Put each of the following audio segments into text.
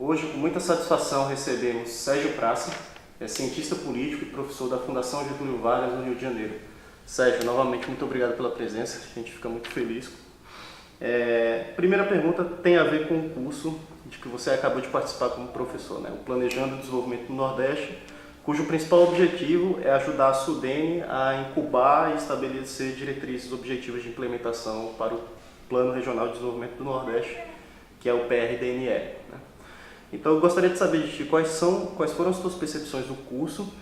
Hoje, com muita satisfação, recebemos Sérgio Praça, cientista político e professor da Fundação Getúlio Vargas, no Rio de Janeiro. Sérgio, novamente, muito obrigado pela presença, a gente fica muito feliz. Primeira pergunta tem a ver com o curso de que você acabou de participar como professor, né? O Planejando o Desenvolvimento do Nordeste, cujo principal objetivo é ajudar a SUDENE a incubar e estabelecer diretrizes objetivas de implementação para o Plano Regional de Desenvolvimento do Nordeste, que é o PRDNE, né? Então eu gostaria de saber de ti quais foram as tuas percepções do curso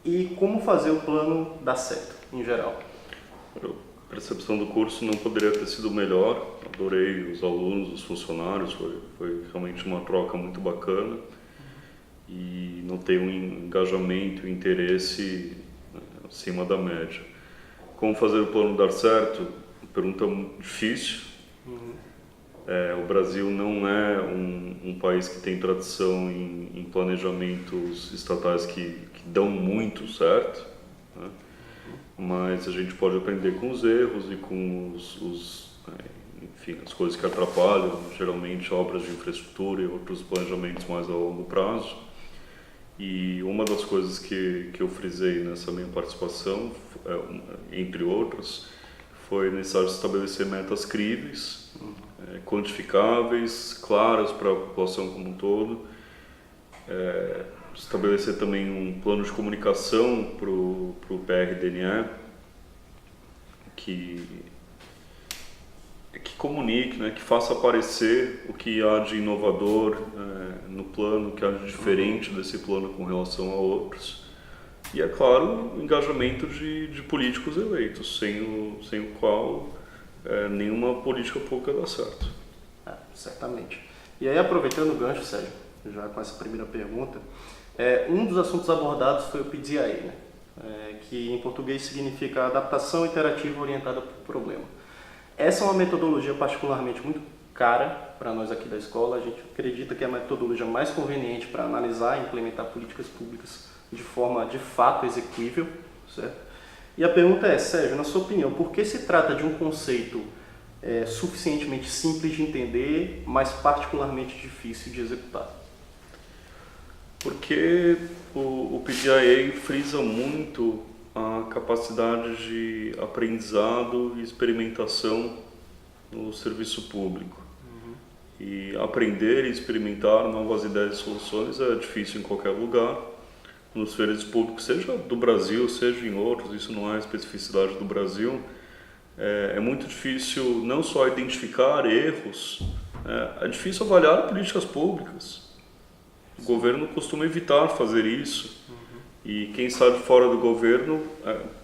e como fazer o plano dar certo, em geral. A percepção do curso não poderia ter sido melhor. Adorei os alunos, os funcionários, foi realmente uma troca muito bacana e notei um engajamento e interesse acima da média. Como fazer o plano dar certo? Pergunta muito difícil. O Brasil não é um país que tem tradição em planejamentos estatais que dão muito certo, né? Mas a gente pode aprender com os erros e com enfim, as coisas que atrapalham, geralmente obras de infraestrutura e outros planejamentos mais a longo prazo. E uma das coisas que eu frisei nessa minha participação, entre outras, foi necessário estabelecer metas críveis, quantificáveis, claras para a população como um todo, estabelecer também um plano de comunicação para o PRDNE que comunique, né, que faça aparecer o que há de inovador no plano, o que há de diferente desse plano com relação a outros. E, é claro, o engajamento de políticos eleitos, sem o qual nenhuma política pública dá certo. Certamente. E aí, aproveitando o gancho, Sérgio, já com essa primeira pergunta, um dos assuntos abordados foi o PDIA, né? Que em português significa adaptação interativa orientada por problema. Essa é uma metodologia particularmente muito cara para nós aqui da escola. A gente acredita que é a metodologia mais conveniente para analisar e implementar políticas públicas de forma de fato execuível, certo? E a pergunta é, Sérgio, na sua opinião, por que se trata de um conceito suficientemente simples de entender, mas particularmente difícil de executar? Porque o PDIA frisa muito a capacidade de aprendizado e experimentação no serviço público. E aprender e experimentar novas ideias e soluções é difícil em qualquer lugar. Nos serviços públicos, seja do Brasil, seja em outros, isso não é especificidade do Brasil, é muito difícil não só identificar erros, é difícil avaliar políticas públicas. O governo costuma evitar fazer isso. E quem está de fora do governo,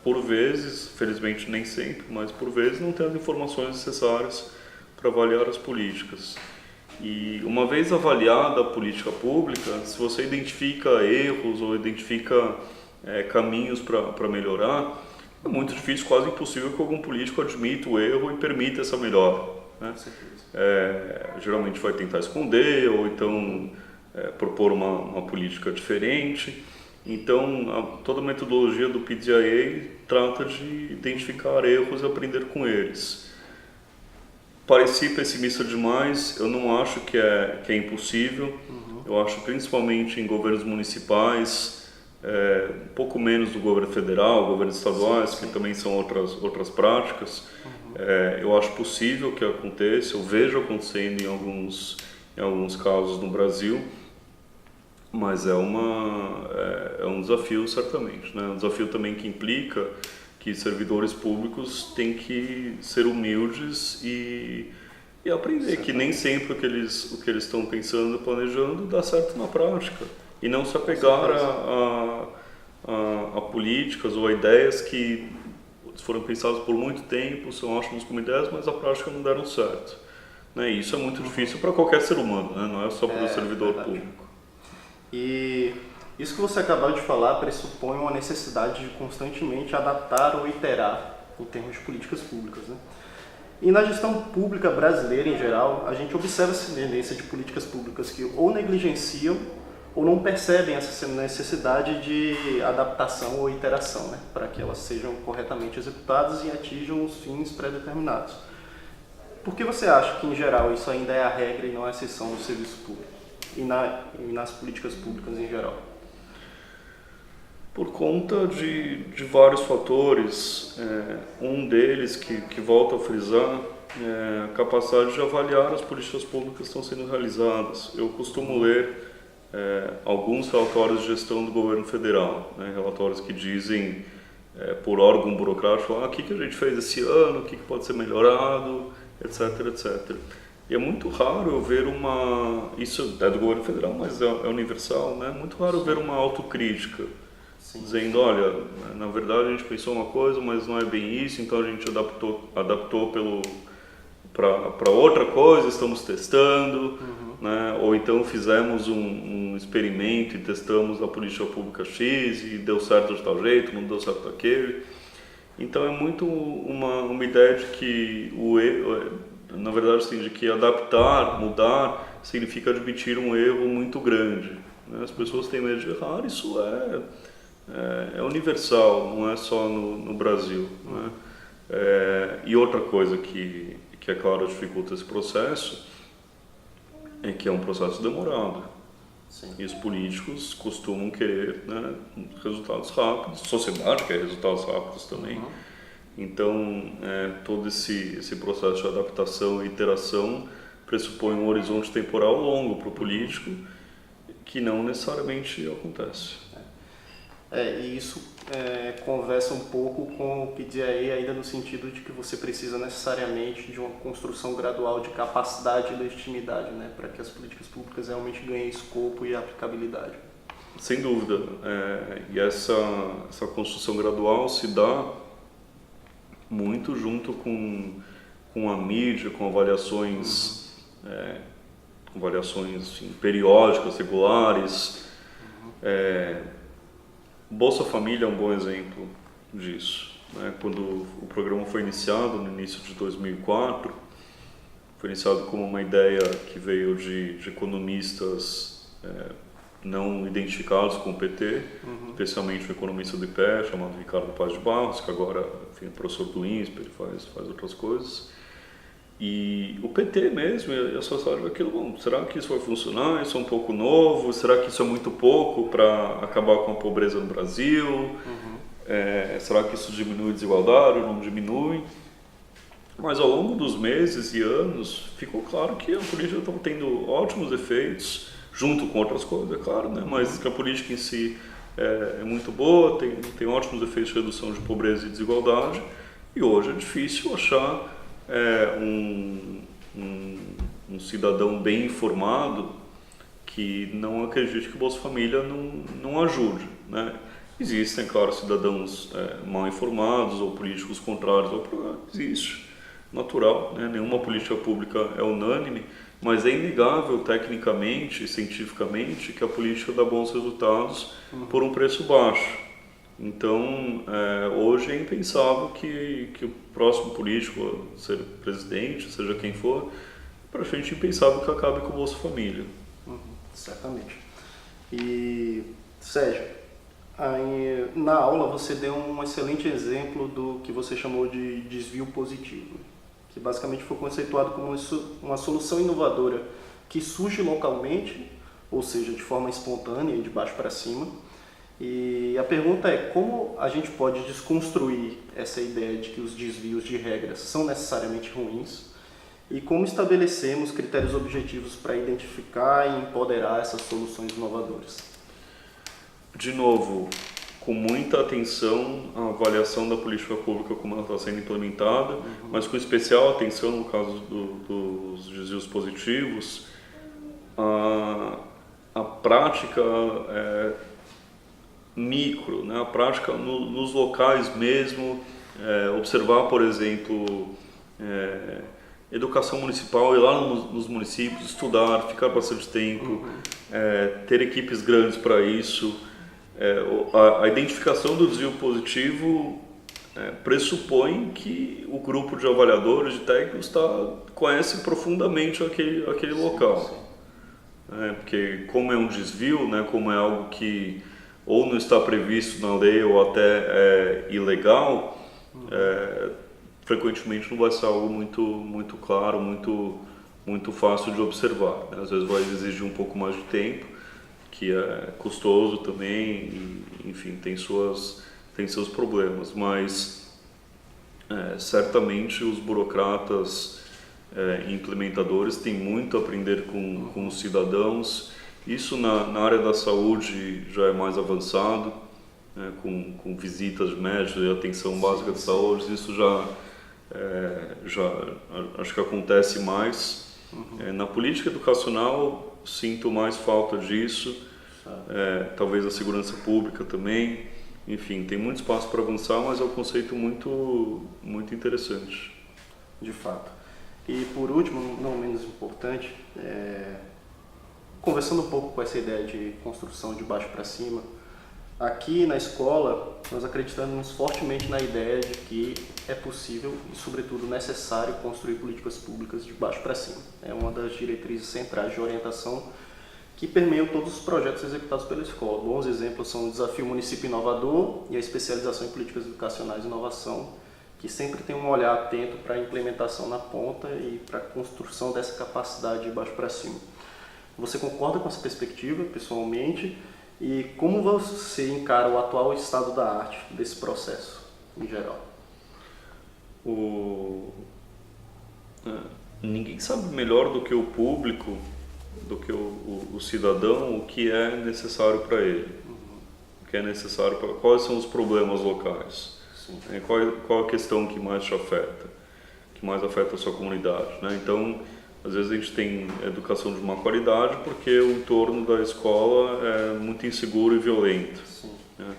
por vezes, felizmente nem sempre, mas por vezes não tem as informações necessárias para avaliar as políticas. E uma vez avaliada a política pública, se você identifica erros ou identifica caminhos para melhorar, é muito difícil, quase impossível que algum político admita o erro e permita essa melhora, né? Geralmente vai tentar esconder ou então propor uma política diferente. Então, toda a metodologia do PDIA trata de identificar erros e aprender com eles. Pareci pessimista demais, eu não acho que é impossível. Eu acho, principalmente em governos municipais, um pouco menos do governo federal, governos estaduais, que também são outras práticas. Eu acho possível que aconteça, eu vejo acontecendo em alguns casos no Brasil. Mas é um desafio, certamente, né? Um desafio também que implica que servidores públicos têm que ser humildes e aprender que nem sempre o que eles estão pensando e planejando dá certo na prática. E não se apegar a políticas ou a ideias que foram pensadas por muito tempo, são ótimas como ideias, mas a prática não deram certo, né? E isso é muito difícil para qualquer ser humano, né? Não é só para o servidor público. E isso que você acabou de falar pressupõe uma necessidade de constantemente adaptar ou iterar em termos de políticas públicas, né? E na gestão pública brasileira, em geral, a gente observa essa tendência de políticas públicas que ou negligenciam ou não percebem essa necessidade de adaptação ou iteração, né? Para que elas sejam corretamente executadas e atinjam os fins pré-determinados. Por que você acha que, em geral, isso ainda é a regra e não a exceção no serviço público? e nas políticas públicas em geral? Por conta de vários fatores, um deles que volto a frisar é a capacidade de avaliar as políticas públicas que estão sendo realizadas. Eu costumo ler alguns relatórios de gestão do governo federal, né, relatórios que dizem por órgão burocrático, o que a gente fez esse ano, o que pode ser melhorado, etc, etc. E é muito raro eu ver isso é do governo federal, mas é universal, né? É muito raro eu ver uma autocrítica. Sim. Dizendo, olha, na verdade a gente pensou uma coisa, mas não é bem isso, então a gente adaptou para outra coisa, estamos testando, né? Ou então fizemos um experimento e testamos a política pública X e deu certo de tal jeito, não deu certo daquele. Então é muito uma ideia de que na verdade assim, de que adaptar, mudar, significa admitir um erro muito grande, né? As pessoas têm medo de errar, isso é universal, não é só no Brasil, né? E outra coisa que é claro dificulta esse processo é que é um processo demorado. Sim. E os políticos costumam querer, né, resultados rápidos, a sociedade quer resultados rápidos também. Então todo esse processo de adaptação e iteração pressupõe um horizonte temporal longo para o político que não necessariamente acontece. E isso conversa um pouco com o PDIA ainda no sentido de que você precisa necessariamente de uma construção gradual de capacidade e legitimidade, né, para que as políticas públicas realmente ganhem escopo e aplicabilidade. Sem dúvida. E essa construção gradual se dá muito junto com a mídia, com avaliações, assim, periódicas, regulares. Bolsa Família é um bom exemplo disso, né? Quando o programa foi iniciado no início de 2004, foi iniciado como uma ideia que veio de economistas não identificados com o PT, especialmente um economista do IPE chamado Ricardo Paz de Barros, que agora é professor do INSPER, faz outras coisas. E o PT mesmo, e a sociedade daquilo, bom, será que isso vai funcionar? Isso é um pouco novo? Será que isso é muito pouco para acabar com a pobreza no Brasil? Será que isso diminui a desigualdade ou não diminui? Mas ao longo dos meses e anos, ficou claro que a política estava tendo ótimos efeitos, junto com outras coisas, é claro, né? Mas que a política em si é muito boa, tem ótimos efeitos de redução de pobreza e desigualdade, e hoje é difícil achar um cidadão bem informado que não acredite que o Bolsa Família não ajude, né? Existem, claro, cidadãos mal informados ou políticos contrários ao programa, existe, natural, né? Nenhuma política pública é unânime, mas é inegável tecnicamente e cientificamente que a política dá bons resultados por um preço baixo. Então, hoje é impensável que o próximo político, ser presidente, seja quem for, praticamente impensável que acabe com o Bolsa Família. Certamente. E, Sérgio, na aula você deu um excelente exemplo do que você chamou de desvio positivo, que basicamente foi conceituado como uma solução inovadora que surge localmente, ou seja, de forma espontânea e de baixo para cima. E a pergunta é como a gente pode desconstruir essa ideia de que os desvios de regras são necessariamente ruins e como estabelecemos critérios objetivos para identificar e empoderar essas soluções inovadoras. De novo, com muita atenção à avaliação da política pública como ela está sendo implementada, mas com especial atenção no caso dos desvios positivos, a prática micro, né? A prática nos locais mesmo, observar, por exemplo, educação municipal, ir lá nos municípios, estudar, ficar bastante tempo, ter equipes grandes para isso. A identificação do desvio positivo pressupõe que o grupo de avaliadores, de técnicos, conhece profundamente aquele local. Sim. Porque como é um desvio, né, como é algo que ou não está previsto na lei ou até é ilegal, frequentemente não vai ser algo muito claro, muito muito fácil de observar, né? Às vezes vai exigir um pouco mais de tempo, que é custoso também, e, enfim, tem seus problemas, mas certamente os burocratas implementadores têm muito a aprender com os cidadãos. Isso na área da saúde já é mais avançado, né, com visitas de médicos e atenção básica de saúde, isso já acho que acontece mais. Na política educacional sinto mais falta disso, talvez a segurança pública também, enfim, tem muito espaço para avançar, mas é um conceito muito, muito interessante. De fato. E por último, não menos importante, conversando um pouco com essa ideia de construção de baixo para cima, aqui na escola nós acreditamos fortemente na ideia de que é possível e sobretudo necessário construir políticas públicas de baixo para cima. É uma das diretrizes centrais de orientação que permeiam todos os projetos executados pela escola. Bons exemplos são o Desafio Município Inovador e a especialização em políticas educacionais e inovação, que sempre tem um olhar atento para a implementação na ponta e para a construção dessa capacidade de baixo para cima. Você concorda com essa perspectiva, pessoalmente? E como você encara o atual estado da arte desse processo, em geral? Ninguém sabe melhor do que o público, do que o cidadão, o que é necessário para ele. O que é necessário para... Quais são os problemas locais? Qual a questão que mais te afeta? Que mais afeta a sua comunidade, né? Então, às vezes a gente tem educação de má qualidade porque o entorno da escola é muito inseguro e violento. Né?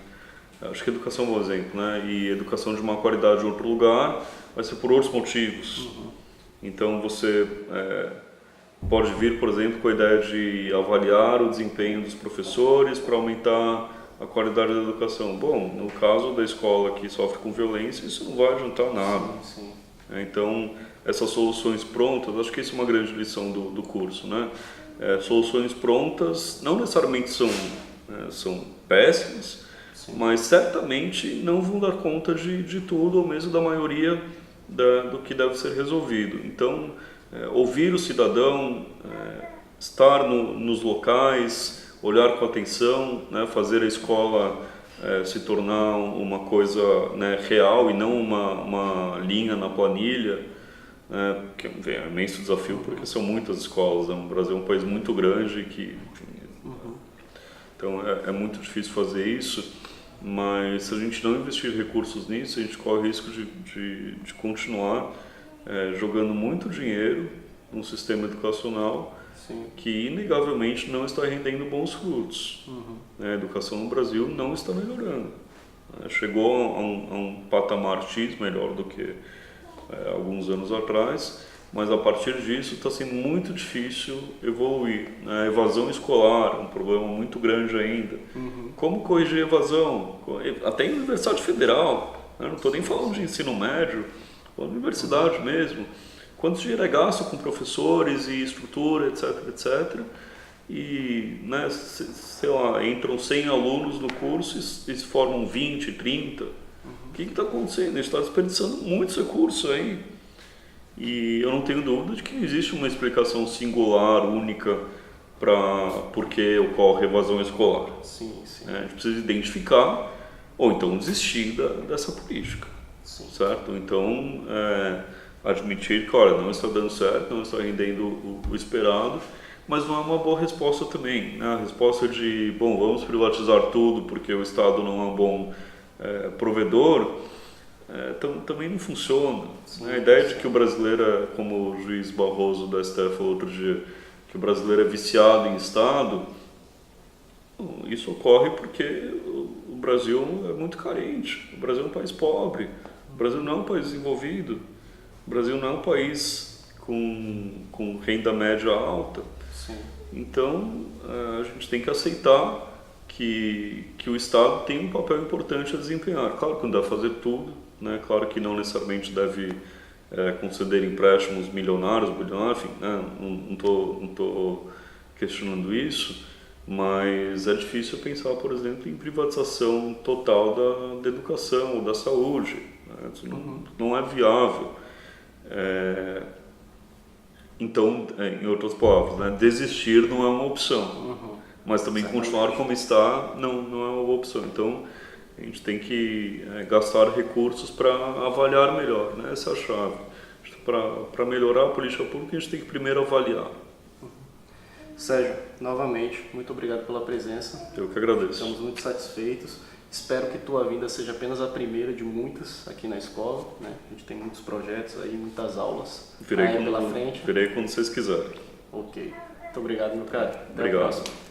Acho que educação é um bom exemplo, né? E educação de má qualidade em outro lugar vai ser por outros motivos. Então você pode vir, por exemplo, com a ideia de avaliar o desempenho dos professores para aumentar a qualidade da educação. Bom, no caso da escola que sofre com violência, isso não vai adiantar nada. Então, essas soluções prontas, acho que isso é uma grande lição do curso, né? Soluções prontas não necessariamente são péssimas, mas certamente não vão dar conta de tudo, ou mesmo da maioria do que deve ser resolvido. Então, ouvir o cidadão, estar nos locais, olhar com atenção, né? Fazer a escola se tornar uma coisa, né, real e não uma linha na planilha, que é um imenso desafio porque são muitas escolas, né? O Brasil é um país muito grande então é muito difícil fazer isso, mas se a gente não investir recursos nisso, a gente corre o risco de continuar jogando muito dinheiro num sistema educacional que inegavelmente não está rendendo bons frutos. A educação no Brasil não está melhorando. Chegou a um patamar X melhor do que alguns anos atrás, mas a partir disso está sendo muito difícil evoluir. A evasão escolar é um problema muito grande ainda. Como corrigir a evasão? Até em universidade federal, né? Não estou nem falando de ensino médio, ou universidade mesmo. Quanto dinheiro é gasto com professores e estrutura, etc, etc. E, né, sei lá, entram 100 alunos no curso e se formam 20, 30. O que está acontecendo? A gente está desperdiçando muitos recursos aí. E eu não tenho dúvida de que não existe uma explicação singular, única, para por que ocorre evasão escolar. A gente precisa identificar, ou então desistir dessa política. Certo? Então, admitir que, olha, não está dando certo, não está rendendo o esperado, mas não é uma boa resposta também, né? A resposta de, bom, vamos privatizar tudo porque o Estado não é um bom provedor, também não funciona. A ideia de que o brasileiro, como o juiz Barroso da STF falou outro dia, que o brasileiro é viciado em Estado, isso ocorre porque o Brasil é muito carente, o Brasil é um país pobre, o Brasil não é um país desenvolvido, o Brasil não é um país com renda média alta. Então, a gente tem que aceitar que o Estado tem um papel importante a desempenhar. Claro que não deve fazer tudo, né? Claro que não necessariamente deve conceder empréstimos milionários, bilionários, enfim, né? Não estou questionando isso, mas é difícil pensar, por exemplo, em privatização total da educação ou da saúde, né? Isso não é viável. Então, em outras palavras, né, desistir não é uma opção, mas também continuar como está não é uma opção. Então, a gente tem que gastar recursos para avaliar melhor, né? Essa é a chave. Para melhorar a política pública, a gente tem que primeiro avaliar. Sérgio, novamente, muito obrigado pela presença. Eu que agradeço. Estamos muito satisfeitos. Espero que tua vinda seja apenas a primeira de muitas aqui na escola, né? A gente tem muitos projetos aí, muitas aulas pela frente. Virei quando vocês quiserem. Ok. Muito obrigado, meu cara. Até Obrigado. a próxima.